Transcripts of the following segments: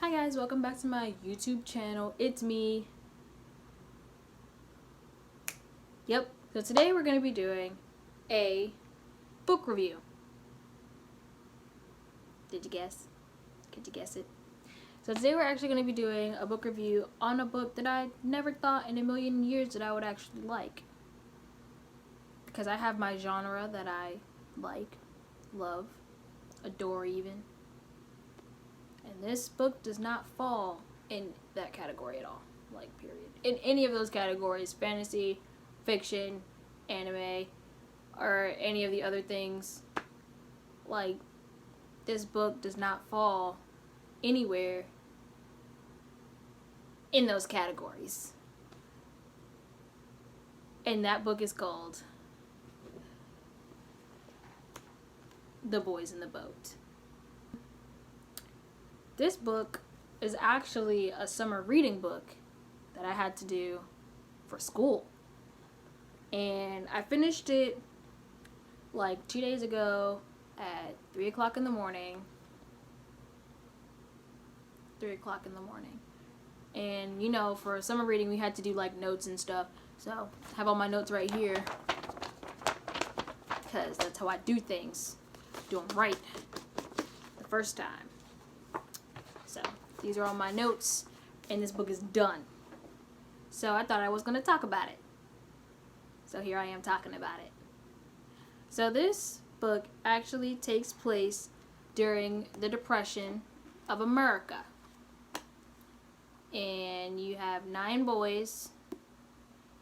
Hi guys, welcome back to my YouTube channel. It's me. Yep, so today we're going to be doing a book review. Did you guess? Could you guess it? So today we're actually going to be doing a book review on a book that I never thought in a million years that I would actually like. Because I have my genre that I like, love, adore even. And this book does not fall in that category at all. Like, period. In any of those categories, fantasy, fiction, anime, or any of the other things, like, this book does not fall anywhere in those categories. And that book is called The Boys in the Boat. This book is actually a summer reading book that I had to do for school. And I finished it like 2 days ago at 3 o'clock in the morning. 3 o'clock in the morning. And, you know, for summer reading, we had to do like notes and stuff. So I have all my notes right here because that's how I do things. Do them right the first time. So these are all my notes, and this book is done. So I thought I was going to talk about it. So here I am talking about it. So this book actually takes place during the Depression of America. And you have 9 boys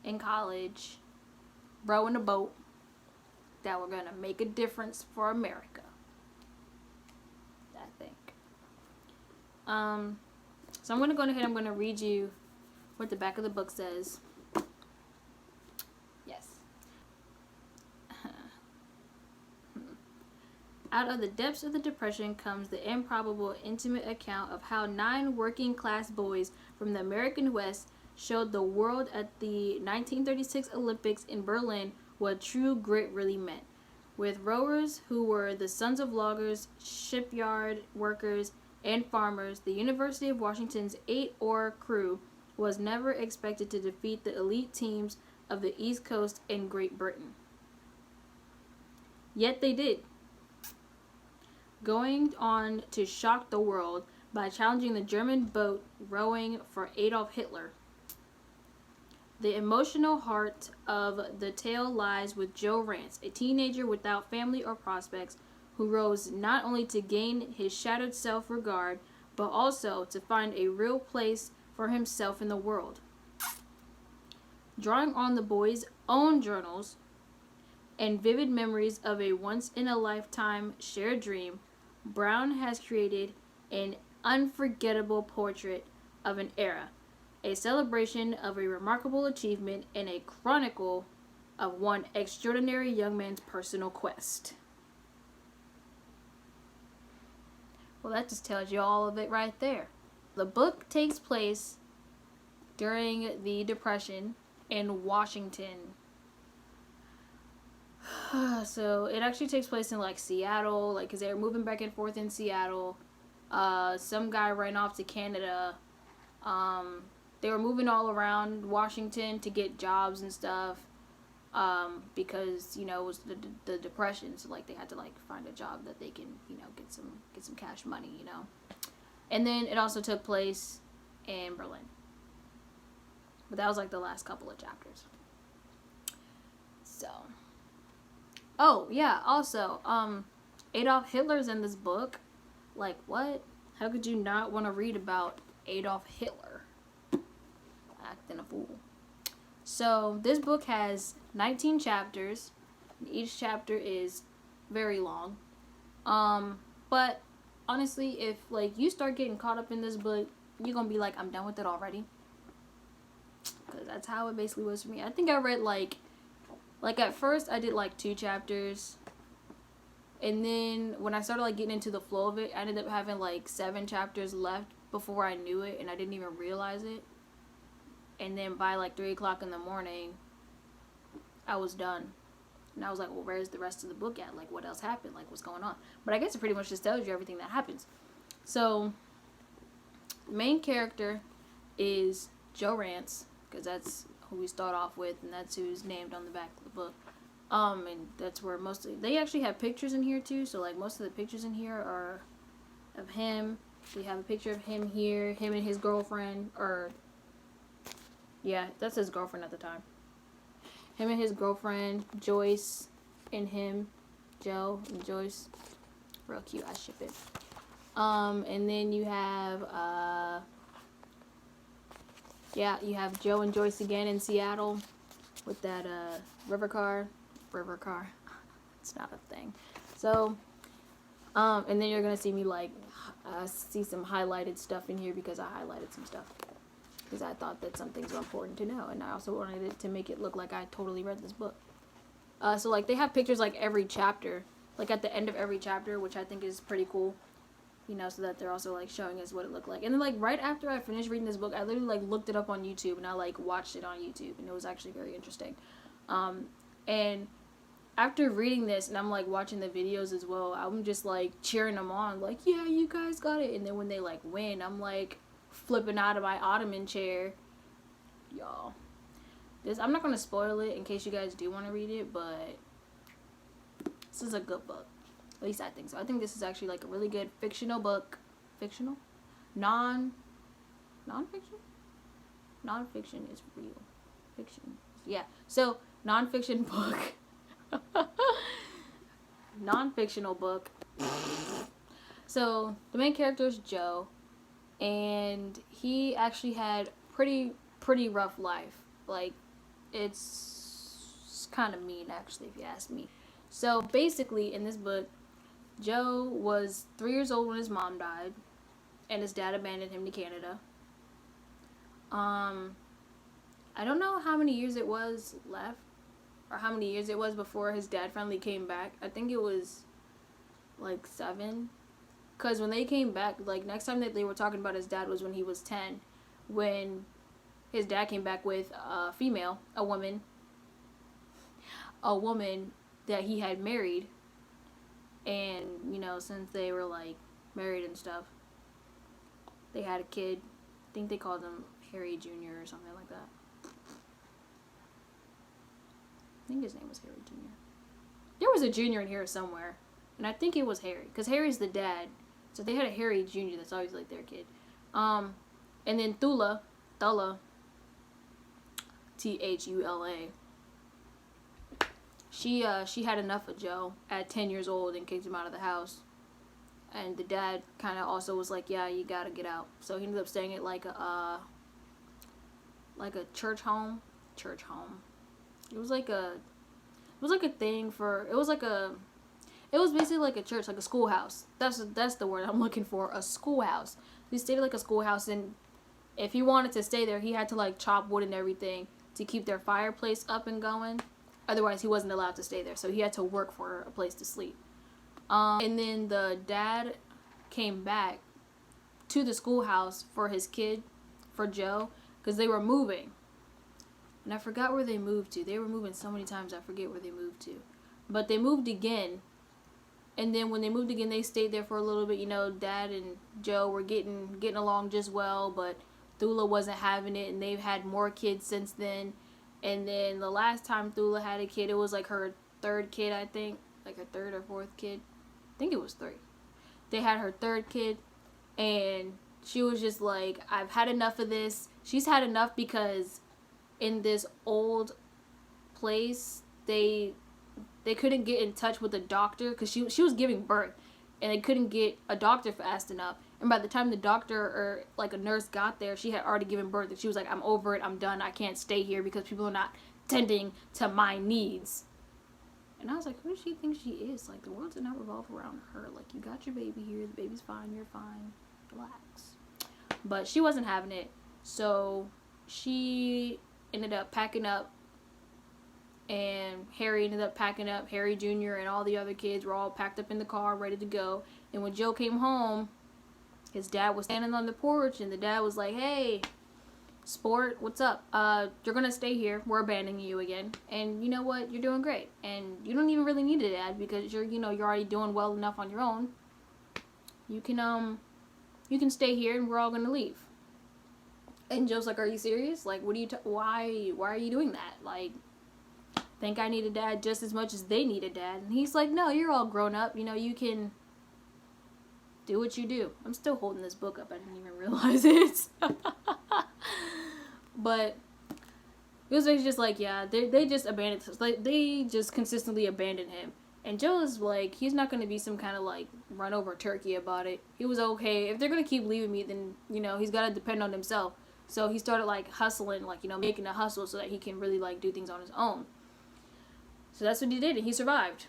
in college rowing a boat that were going to make a difference for America. I think. So I'm going to go ahead and I'm going to read you what the back of the book says. Yes. Out of the depths of the Depression comes the improbable, intimate account of how 9 working-class boys from the American West showed the world at the 1936 Olympics in Berlin what true grit really meant. With rowers who were the sons of loggers, shipyard workers, and farmers, the University of Washington's 8-oar crew was never expected to defeat the elite teams of the East Coast and Great Britain. Yet they did, going on to shock the world by challenging the German boat rowing for Adolf Hitler. The emotional heart of the tale lies with Joe Rance, a teenager without family or prospects, who rose not only to gain his shattered self-regard, but also to find a real place for himself in the world. Drawing on the boys' own journals and vivid memories of a once-in-a-lifetime shared dream, Brown has created an unforgettable portrait of an era, a celebration of a remarkable achievement, and a chronicle of one extraordinary young man's personal quest. Well, that just tells you all of it right there. The book takes place during the Depression in Washington. So it actually takes place in like Seattle, like because they were moving back and forth in Seattle. Some guy ran off to Canada. They were moving all around Washington to get jobs and stuff. Because, you know, it was the Depression, so like they had to like find a job that they can, you know, get some cash money, you know. And then it also took place in Berlin. But that was like the last couple of chapters. So, oh yeah, also Adolf Hitler's in this book. Like, what? How could you not want to read about Adolf Hitler acting a fool? So this book has 19 chapters. Each chapter is very long. But honestly, if like you start getting caught up in this book, you're gonna be like, I'm done with it already. Because that's how it basically was for me. I think I read like at first I did like 2 chapters. And then when I started like getting into the flow of it, I ended up having like 7 chapters left before I knew it, and I didn't even realize it. And then by like 3 o'clock in the morning, I was done. And I was like, well, where's the rest of the book at? Like, what else happened? Like, what's going on? But I guess it pretty much just tells you everything that happens. So, the main character is Joe Rance, because that's who we start off with, and that's who's named on the back of the book. And that's where mostly they actually have pictures in here too. So like most of the pictures in here are of him. We have a picture of him here, him and his girlfriend, or yeah, that's his girlfriend at the time. Him and his girlfriend, Joyce, and him, Joe and Joyce. Real cute, I ship it. And then you have you have Joe and Joyce again in Seattle with that river car. It's not a thing. So and then you're gonna see me like see some highlighted stuff in here because I highlighted some stuff because I thought that some things were important to know, and I also wanted it to make it look like I totally read this book. So like they have pictures like every chapter, like at the end of every chapter, which I think is pretty cool, you know, so that they're also like showing us what it looked like. And then like right after I finished reading this book, I literally like looked it up on YouTube and I like watched it on YouTube, and it was actually very interesting. And after reading this and I'm like watching the videos as well, I'm just like cheering them on, like, yeah, you guys got it. And then when they like win, I'm like flipping out of my ottoman chair. Y'all, I'm not gonna spoil it in case you guys do want to read it, but this is a good book. At least I think so. I think this is actually like a really good fictional book. Fictional? Non-fiction? Non-fiction is real. Fiction. Yeah. So, non-fiction book. Non-fictional book. So, the main character is Joe, and he actually had pretty rough life. Like, it's kind of mean, actually, if you ask me. So, basically, in this book, Joe was 3 years old when his mom died, and his dad abandoned him to Canada. I don't know how many years it was left, or how many years it was before his dad finally came back. I think it was like 7, because when they came back, like next time that they were talking about his dad was when he was 10, when his dad came back with a female, a woman that he had married. And, you know, since they were, like, married and stuff, they had a kid. I think they called him Harry Jr. or something like that. I think his name was Harry Jr. There was a junior in here somewhere, and I think it was Harry, because Harry's the dad. So they had a Harry Jr. that's always, like, their kid. And then Thula, Thula, she had enough of Joe at 10 years old and kicked him out of the house. And the dad kind of also was like, yeah, you gotta get out. So he ended up staying at like a church home. It was basically like a church, like a schoolhouse. That's the word I'm looking for, a schoolhouse. He stayed at like a schoolhouse, and if he wanted to stay there, he had to like chop wood and everything to keep their fireplace up and going. Otherwise, he wasn't allowed to stay there, so he had to work for a place to sleep. And then the dad came back to the schoolhouse for his kid, for Joe, because they were moving. And I forgot where they moved to. They were moving so many times, I forget where they moved to. But they moved again. And then when they moved again, they stayed there for a little bit. You know, Dad and Joe were getting along just well, but Thula wasn't having it, and they've had more kids since then. And then the last time Thula had a kid, it was like her 3rd kid, I think. Like her 3rd or 4th kid. I think it was 3. They had her 3rd kid, and she was just like, I've had enough of this. She's had enough because in this old place, they couldn't get in touch with a doctor because she was giving birth, and they couldn't get a doctor fast enough. And by the time the doctor or like a nurse got there, she had already given birth, and she was like, I'm over it, I'm done, I can't stay here because people are not tending to my needs. And I was like, who does she think she is? Like, the world did not revolve around her. Like, you got your baby here, the baby's fine, you're fine, relax. But she wasn't having it, so she ended up packing up, and Harry ended up packing up. Harry Jr. and all the other kids were all packed up in the car, ready to go. And when Joe came home, his dad was standing on the porch, and the dad was like, hey, sport, what's up? You're gonna stay here. We're abandoning you again. And you know what? You're doing great. And you don't even really need a dad because you're already doing well enough on your own. You can stay here, and we're all gonna leave. And Joe's like, are you serious? Like, what are you, why are you doing that? Like, think I need a dad just as much as they need a dad. And he's like, no, you're all grown up. You know, you can do what you do. I'm still holding this book up. I didn't even realize it. But it was basically just like, yeah, they just abandoned, like, they just consistently abandoned him. And Joe's like, he's not going to be some kind of, like, run over turkey about it. He was okay. If they're going to keep leaving me, then, you know, he's got to depend on himself. So he started, like, hustling, like, you know, making a hustle so that he can really, like, do things on his own. So that's what he did, and he survived.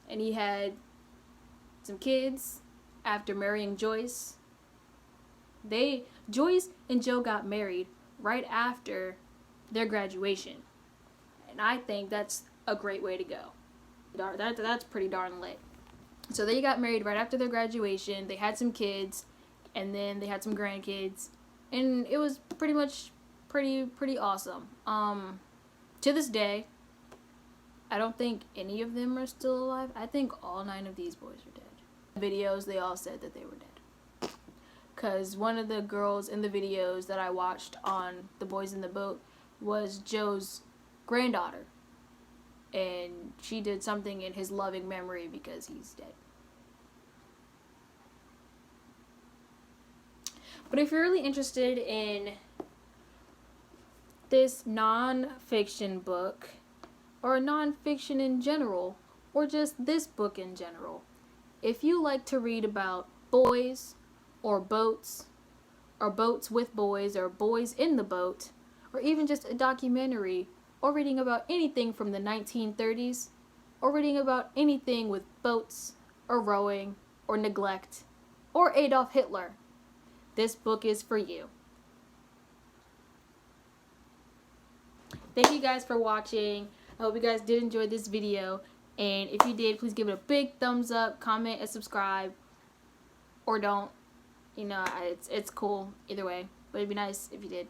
And he had some kids after marrying Joyce. Joyce and Joe got married right after their graduation. And I think that's a great way to go. That's pretty darn lit. So they got married right after their graduation. They had some kids, and then they had some grandkids, and it was pretty much pretty awesome. To this day, I don't think any of them are still alive. I think all 9 of these boys are dead. Videos, they all said that they were dead. Because one of the girls in the videos that I watched on The Boys in the Boat was Joe's granddaughter. And she did something in his loving memory because he's dead. But if you're really interested in this non-fiction book, or non-fiction in general, or just this book in general, if you like to read about boys, or boats with boys, or boys in the boat, or even just a documentary, or reading about anything from the 1930s, or reading about anything with boats, or rowing, or neglect, or Adolf Hitler, this book is for you. Thank you guys for watching. I hope you guys did enjoy this video, and if you did, please give it a big thumbs up, comment, and subscribe, or don't. You know, it's cool either way, but it'd be nice if you did.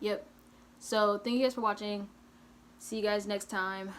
Yep. So, thank you guys for watching. See you guys next time.